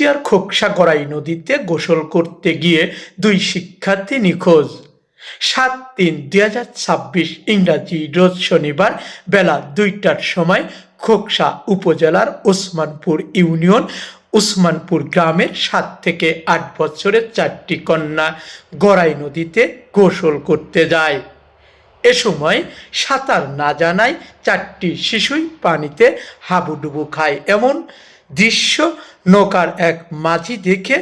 কুষ্টিয়ার খোকসা গড়াই নদীতে গোসল করতে গিয়ে 2 শিক্ষার্থী নিখোঁজ। 7/3/2026 ইংরাজি রোজ শনিবার বেলা 2টার সময় খোকসা উপজেলার ওসমানপুর ইউনিয়ন ওসমানপুর গ্রামের 7 থেকে 8 বছরের 4টি কন্যা গড়াই নদীতে গোসল করতে যায়। এ সময় সাঁতার না জানায় 4টি শিশুই পানিতে হাবুডুবু খায়। এমন দৃশ্য নৌকার এক মাঝি দেখে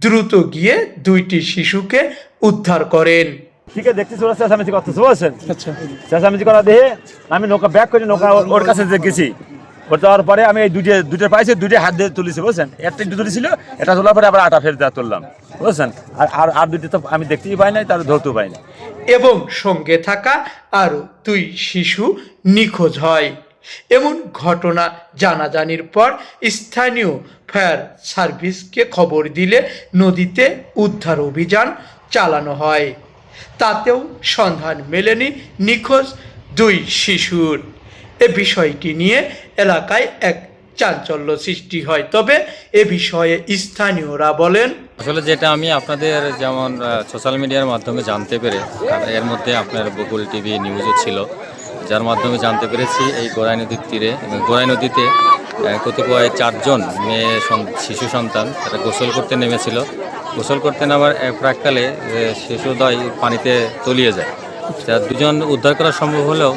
দ্রুত গিয়ে 2টি শিশুকে উদ্ধার করেন। ঠিক আছে, দেখতে চলে চেঁচামেচি করতেছে বুঝছেন। আচ্ছা, চেঁচামেচি করা দেখে আমি নৌকা ব্যাক করে নৌকা ওর কাছে গেছি। ওর যাওয়ার পরে আমি এই দুটো পাইছি, 2 হাত দিয়ে তুলেছি বুঝছেন। একটা তুলেছিল, এটা তোলার পরে আবার 8 ফের দেওয়া তুললাম বুঝছেন। আর 2টি তো আমি দেখতেই পাই নাই, তার ধরতেও পাই না। এবং সঙ্গে থাকা আরও 2 শিশু নিখোঁজ হয়। এমন ঘটনা জানাজানির পর স্থানীয় ফায়ার সার্ভিসকে খবর দিলে নদীতে উদ্ধার অভিযান চালানো হয়। তাতেও সন্ধান মেলেনি নিখোঁজ 2 শিশুর। এ বিষয়টি নিয়ে এলাকায় এক চাঞ্চল্য সৃষ্টি হয়। তবে এ বিষয়ে স্থানীয়রা বলেন, আসলে যেটা আমি আপনাদের যেমন সোশ্যাল মিডিয়ার মাধ্যমে জানতে পেরে, এর মধ্যে আপনার বকুল টিভি নিউজও ছিল, যার মাধ্যমে জানতে পেরেছি এই গড়াই নদীর তীরে গড়াই নদীতে কতিপয় 4 জন মেয়ে শিশু সন্তান তারা গোসল করতে নেমেছিল। গোসল করতে নামার প্রাককালে শিশুদ্বয় পানিতে তলিয়ে যায়। যা 2 জন উদ্ধার করা সম্ভব হলেও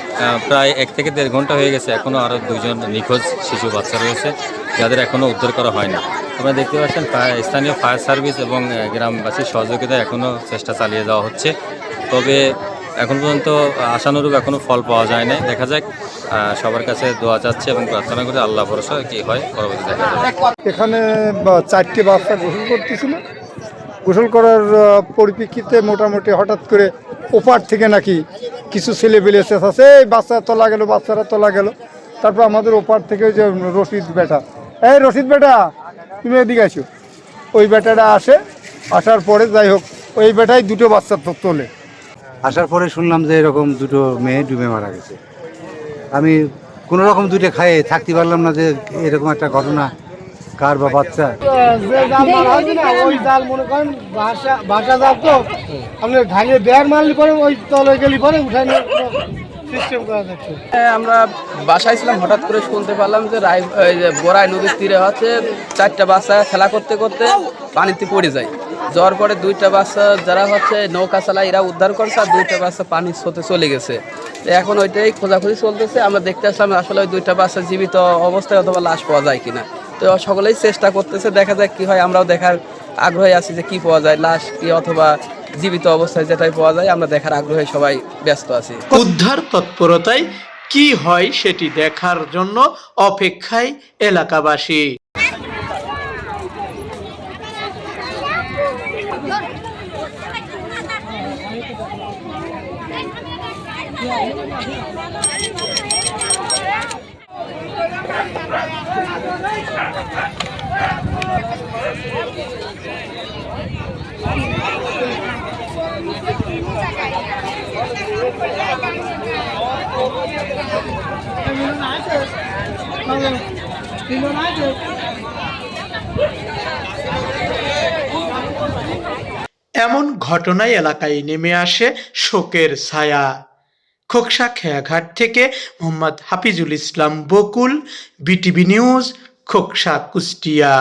প্রায় 1 থেকে 1.5 ঘন্টা হয়ে গেছে, এখনও আরও 2 জন নিখোঁজ শিশু বাচ্চা রয়েছে, যাদের এখনও উদ্ধার করা হয়নি। আপনারা দেখতে পাচ্ছেন স্থানীয় ফায়ার সার্ভিস এবং গ্রামবাসীর সহযোগিতায় এখনও চেষ্টা চালিয়ে যাওয়া হচ্ছে। তবে এখন পর্যন্ত আশানুরূপ এখনও ফল পাওয়া যায় না। দেখা যাক, সবার কাছে দোয়া চাচ্ছে এবং প্রার্থনা করে আল্লাহ ভরসা কী হয় পরবর্তী দেখা যাবে। এখানে 4টি বাচ্চা গোসল করতেছিল। গোসল করার পরিপ্রেক্ষিতে মোটামুটি হঠাৎ করে ওপার থেকে নাকি কিছু ছেলে বেলে আছে, এই বাচ্চা তোলা গেল, বাচ্চারা তোলা গেল। তারপর আমাদের ওপার থেকে যে রশিদ বেটা, এই রশিদ বেটা তুমি এদিকে আসো, ওই বেটাটা আসার পরে যাই হোক ওই বেটাই 2টো বাচ্চা তোলে। আসার পরে শুনলাম যে এরকম 2টো মেয়ে ডুবে মারা গেছে। আমি কোনো রকম 2টো খাইয়ে থাকতে পারলাম না যে এরকম একটা ঘটনা কার বা বাচ্চা। যে জাল মারা হয়েছে না, ওই জাল মনে করেন ভাষা জাল, তো আপনি ঢালিয়ে দেয়ার মারলে পরে ওই তলে গেলি পরে উঠাই নিয়ে সিস্টেম করা যাচ্ছে। আমরা বাসায় ছিলাম, হঠাৎ করে শুনতে পারলাম যে গড়াই নদীর তীরে হচ্ছে 4টা বাচ্চা খেলা করতে করতে পানিতে পড়ে যায়। যাওয়ার পরে 2টা বাচ্চা যারা হচ্ছে নৌকা চালায় এরা উদ্ধার করছে, আর 2টা বাচ্চা পানির স্রোতে চলে গেছে। এখন ওইটাই খোঁজাখুঁজি চলতেছে। আমরা দেখতে আসলাম আসলে ওই 2টা বাচ্চা জীবিত অবস্থায় অথবা লাশ পাওয়া যায় কিনা। তো সকলেই চেষ্টা করতেছে, দেখা যাক কি হয়। আমরাও দেখার আগ্রহে আছি যে কি পাওয়া যায়, লাশ কি অথবা জীবিত অবস্থায় যেটাই পাওয়া যায় আমরা দেখার আগ্রহে সবাই ব্যস্ত আছি। উদ্ধার তৎপরতায় কি হয় সেটি দেখার জন্য অপেক্ষায় এলাকাবাসী। এমন ঘটনায় এলাকায় নেমে আসে শোকের ছায়া। খোকসা খেয়াঘাট থেকে মোহাম্মদ হাফিজুল ইসলাম বকুল, বিটিভি নিউজ, খোকসা, কুষ্টিয়া।